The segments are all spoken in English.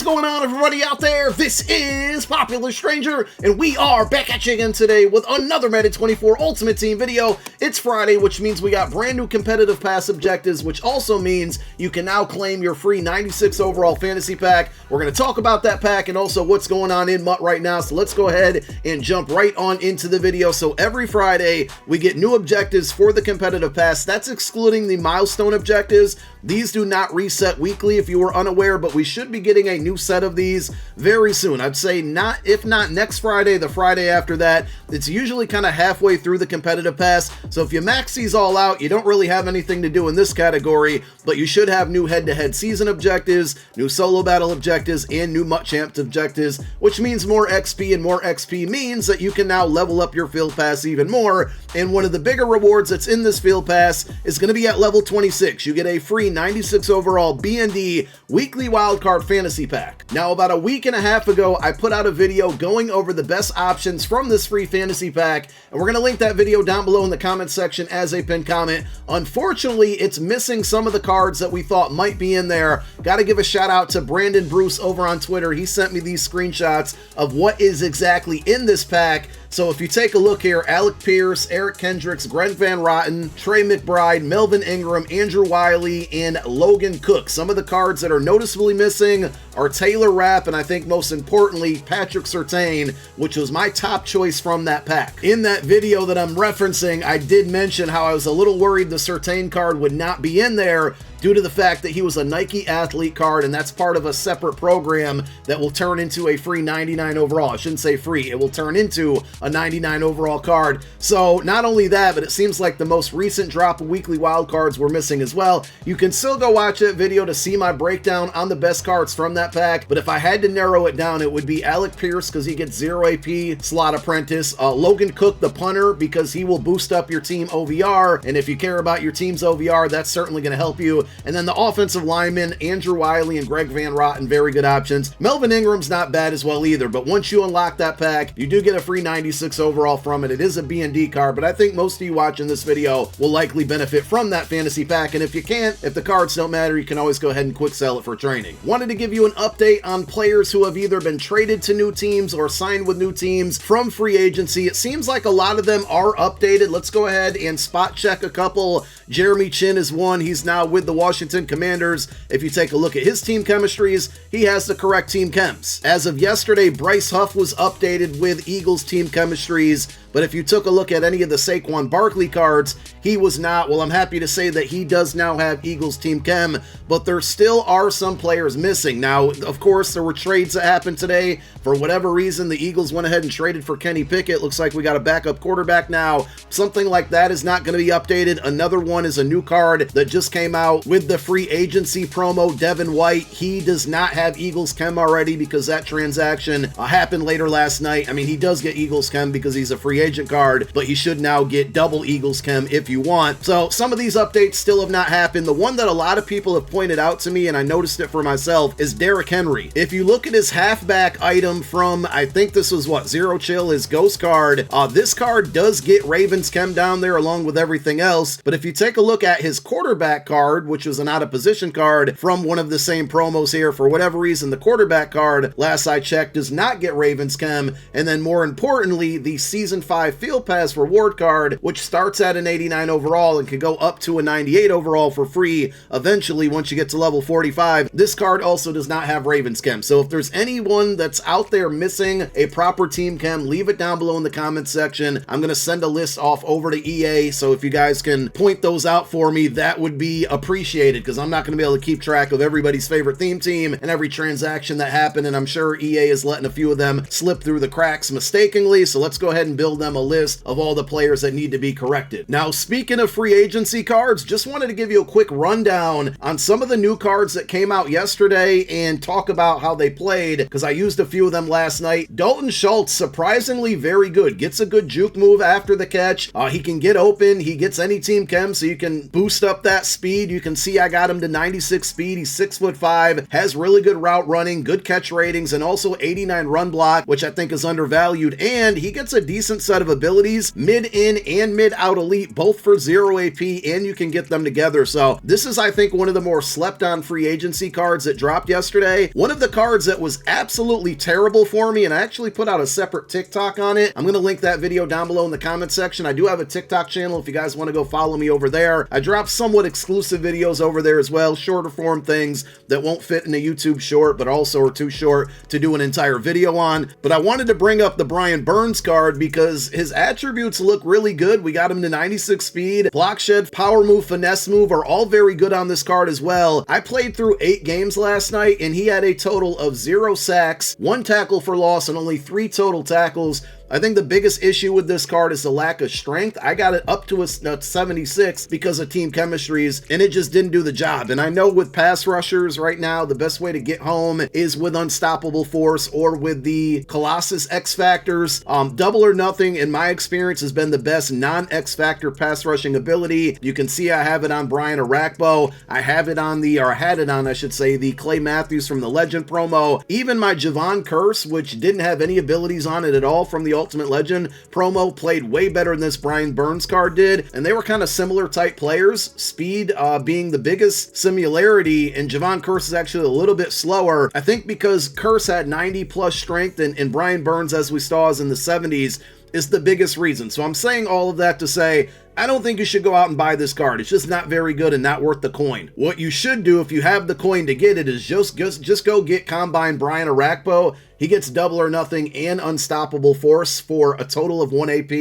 going on, everybody out there? This is Popular Stranger, and we are back at you again today with another Madden 24 Ultimate Team video. It's Friday, which means we got brand new competitive pass objectives, which also means you can now claim your free 96 overall fantasy pack. We're going to talk about that pack and also what's going on in MUT right now, so let's go ahead and jump right on into the video. So every Friday, we get new objectives for the competitive pass. That's excluding the milestone objectives. These do not reset weekly if you were unaware, but we should be getting a new set of these very soon. I'd say if not next Friday, the Friday after that. It's usually kind of halfway through the competitive pass, so if you max these all out, you don't really have anything to do in this category, but you should have new head-to-head season objectives, new solo battle objectives, and new MUT Champs objectives, which means more XP, and more XP means that you can now level up your field pass even more. And one of the bigger rewards that's in this field pass is going to be at level 26. You get a free 96 overall B&D weekly wildcard fantasy pack. Now, about a week and a half ago, I put out a video going over the best options from this free fantasy pack, and we're going to link that video down below in the comment section as a pinned comment. Unfortunately, it's missing some of the cards that we thought might be in there. Got to give a shout out to Brandon Bruce over on Twitter. He sent me these screenshots of what is exactly in this pack. So if you take a look here, Alec Pierce, Eric Kendricks, Greg Van Rotten, Trey McBride, Melvin Ingram, Andrew Wiley, and Logan Cook. Some of the cards that are noticeably missing are Taylor Rapp, and I think most importantly, Patrick Surtain, which was my top choice from that pack. In that video that I'm referencing, I did mention how I was a little worried the Surtain card would not be in there due to the fact that he was a Nike athlete card, and that's part of a separate program that will turn into a free 99 overall. I shouldn't say free, it will turn into a 99 overall card. So not only that, but it seems like the most recent drop of weekly wild cards were missing as well. You can still go watch that video to see my breakdown on the best cards from that pack, but if I had to narrow it down, it would be Alec Pierce because he gets 0 AP, slot apprentice, Logan Cook the punter because he will boost up your team OVR, and if you care about your team's OVR, that's certainly going to help you. And then the offensive linemen, Andrew Wiley and Greg Van Rotten, very good options. Melvin Ingram's not bad as well either, but once you unlock that pack, you do get a free 96 overall from it. It is a B&D card, but I think most of you watching this video will likely benefit from that fantasy pack, and if you can't, if the cards don't matter, you can always go ahead and quick sell it for training. Wanted to give you an update on players who have either been traded to new teams or signed with new teams from free agency. It seems like a lot of them are updated. Let's go ahead and spot check a couple. Jeremy Chin is one. He's now with the Washington Commanders. If you take a look at his team chemistries, he has the correct team chems. As of yesterday, Bryce Huff was updated with Eagles team chemistries, but if you took a look at any of the Saquon Barkley cards, he was not. Well, I'm happy to say that he does now have Eagles team chem, but there still are some players missing. Now, of course, there were trades that happened today. For whatever reason, the Eagles went ahead and traded for Kenny Pickett. Looks like we got a backup quarterback now. Something like that is not going to be updated. Another one is a new card that just came out with the free agency promo, Devin White. He does not have Eagles chem already because that transaction happened later last night. I mean, he does get Eagles chem because he's a free agent card, but he should now get double Eagles chem if you want. So some of these updates still have not happened. The one that a lot of people have pointed out to me, and I noticed it for myself, is Derrick Henry. If you look at his halfback item from, I think this was what, Zero Chill, his ghost card, this card does get Ravens chem down there along with everything else, but if you take a look at his quarterback card, which was an out of position card from one of the same promos here, for whatever reason, the quarterback card, last I checked, does not get Ravens chem. And then more importantly, the season 5 field pass reward card, which starts at an 89 overall and can go up to a 98 overall for free eventually once you get to level 45. This card also does not have Ravens chem. So if there's anyone that's out there missing a proper team chem, leave it down below in the comments section. I'm going to send a list off over to EA, so if you guys can point those out for me, that would be appreciated, because I'm not going to be able to keep track of everybody's favorite theme team and every transaction that happened, and I'm sure EA is letting a few of them slip through the cracks mistakenly, so let's go ahead and build them a list of all the players that need to be corrected. Now, speaking of free agency cards, just wanted to give you a quick rundown on some of the new cards that came out yesterday and talk about how they played, because I used a few of them last night. Dalton Schultz, surprisingly very good. Gets a good juke move after the catch. He can get open. He gets any team chem, so you can boost up that speed. You can see I got him to 96 speed. He's 6'5", has really good route running, good catch ratings, and also 89 run block, which I think is undervalued, and he gets a decent set of abilities, mid-in and mid-out elite, both for 0 AP, and you can get them together. So this is, I think, one of the more slept-on free agency cards that dropped yesterday. One of the cards that was absolutely terrible for me, and I actually put out a separate TikTok on it. I'm going to link that video down below in the comment section. I do have a TikTok channel if you guys want to go follow me over there. I drop somewhat exclusive videos over there as well, shorter form things that won't fit in a YouTube short, but also are too short to do an entire video on. But I wanted to bring up the Brian Burns card because his attributes look really good. We got him to 96 speed, block shed, power move, finesse move are all very good on this card as well. I played through 8 games last night and he had a total of 0 sacks, 1 tackle for loss, and only 3 total tackles. I think the biggest issue with this card is the lack of strength. I got it up to a 76 because of team chemistries, and it just didn't do the job. And I know with pass rushers right now, the best way to get home is with Unstoppable Force or with the Colossus X Factors. Double or Nothing, in my experience, has been the best non-X Factor pass rushing ability. You can see I have it on Brian Arakpo. I have it on the, or I had it on, I should say, the Clay Matthews from the Legend promo. Even my Javon Curse, which didn't have any abilities on it at all from the Ultimate Legend promo, played way better than this Brian Burns card did, and they were kind of similar type players, speed being the biggest similarity, and Javon Curse is actually a little bit slower. I think because Curse had 90 plus strength and Brian Burns, as we saw, is in the 70s, is the biggest reason. So I'm saying all of that to say, I don't think you should go out and buy this card. It's just not very good and not worth the coin. What you should do if you have the coin to get it is just go get Combine Brian Arakpo. He gets Double or Nothing and Unstoppable Force for a total of 1 AP.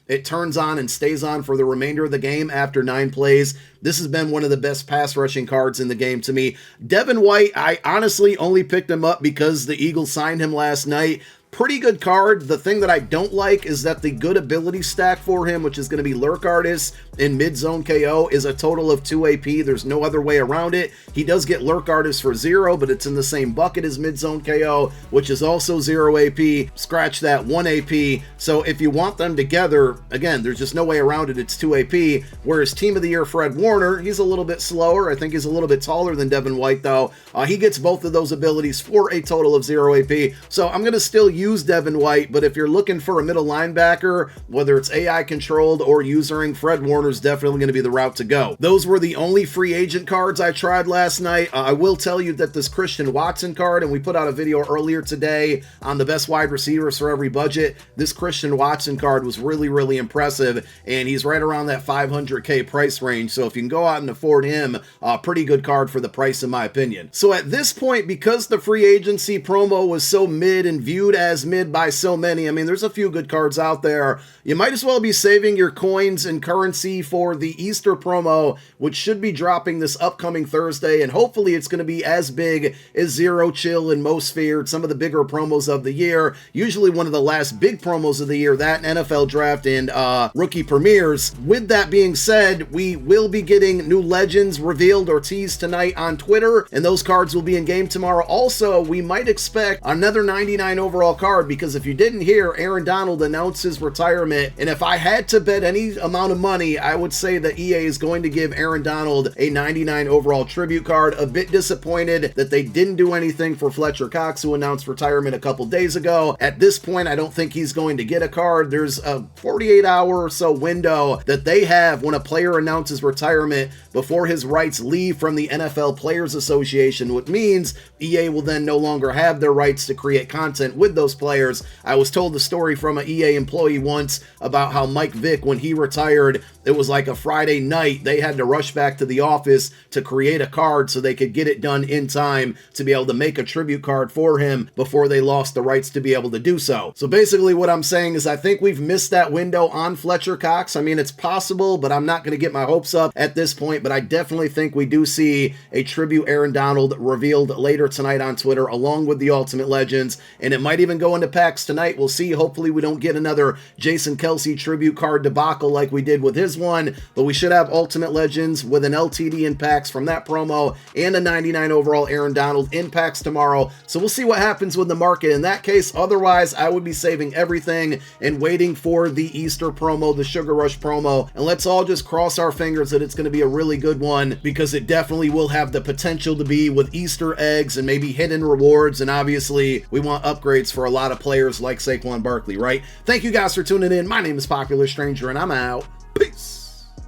It turns on and stays on for the remainder of the game after 9 plays. This has been one of the best pass rushing cards in the game to me. Devin White, I honestly only picked him up because the Eagles signed him last night. Pretty good card. The thing that I don't like is that the good ability stack for him, which is going to be Lurk Artist and Mid-Zone KO, is a total of 2 AP. There's no other way around it. He does get Lurk Artist for 0, but it's in the same bucket as Mid-Zone KO, which is also 0 AP. Scratch that, 1 AP. So if you want them together, again, there's just no way around it. It's 2 AP. Whereas Team of the Year Fred Warner, he's a little bit slower. I think he's a little bit taller than Devin White, though. He gets both of those abilities for a total of 0 AP. So I'm going to still use Devin White, but if you're looking for a middle linebacker, whether it's AI controlled or usering, Fred Warner's definitely going to be the route to go. Those were the only free agent cards I tried last night. I will tell you that this Christian Watson card, and we put out a video earlier today on the best wide receivers for every budget, this Christian Watson card was really, really impressive, and he's right around that 500K price range, so if you can go out and afford him, a pretty good card for the price in my opinion. So at this point, because the free agency promo was so mid and viewed as mid by so many, I mean, there's a few good cards out there. You might as well be saving your coins and currency for the Easter promo, which should be dropping this upcoming Thursday, and hopefully it's going to be as big as Zero Chill and Most Feared, some of the bigger promos of the year, usually one of the last big promos of the year, that and NFL Draft and Rookie Premieres. With that being said, we will be getting new legends revealed or teased tonight on Twitter, and those cards will be in game tomorrow. Also, we might expect another 99 overall card, because if you didn't hear, Aaron Donald announced his retirement, and if I had to bet any amount of money, I would say that EA is going to give Aaron Donald a 99 overall tribute card. A bit disappointed that they didn't do anything for Fletcher Cox, who announced retirement a couple days ago. At this point, I don't think he's going to get a card. There's a 48-hour or so window that they have when a player announces retirement before his rights leave from the NFL Players Association, which means EA will then no longer have their rights to create content with those players. I was told the story from an EA employee once about how Mike Vick, when he retired, it was like a Friday night. They had to rush back to the office to create a card so they could get it done in time to be able to make a tribute card for him before they lost the rights to be able to do so. So basically what I'm saying is I think we've missed that window on Fletcher Cox. I mean, it's possible, but I'm not going to get my hopes up at this point, but I definitely think we do see a tribute Aaron Donald revealed later tonight on Twitter, along with the Ultimate Legends, and it might even go into packs tonight. We'll see. Hopefully we don't get another Jason Kelce tribute card debacle like we did with his one, but we should have Ultimate Legends with an LTD in packs from that promo and a 99 overall Aaron Donald in packs tomorrow. So we'll see what happens with the market in that case. Otherwise, I would be saving everything and waiting for the Easter promo, the Sugar Rush promo, and let's all just cross our fingers that it's going to be a really good one, because it definitely will have the potential to be with Easter eggs and maybe hidden rewards, and obviously we want upgrades for for a lot of players like Saquon Barkley, right? Thank you guys for tuning in. My name is Popular Stranger, and I'm out.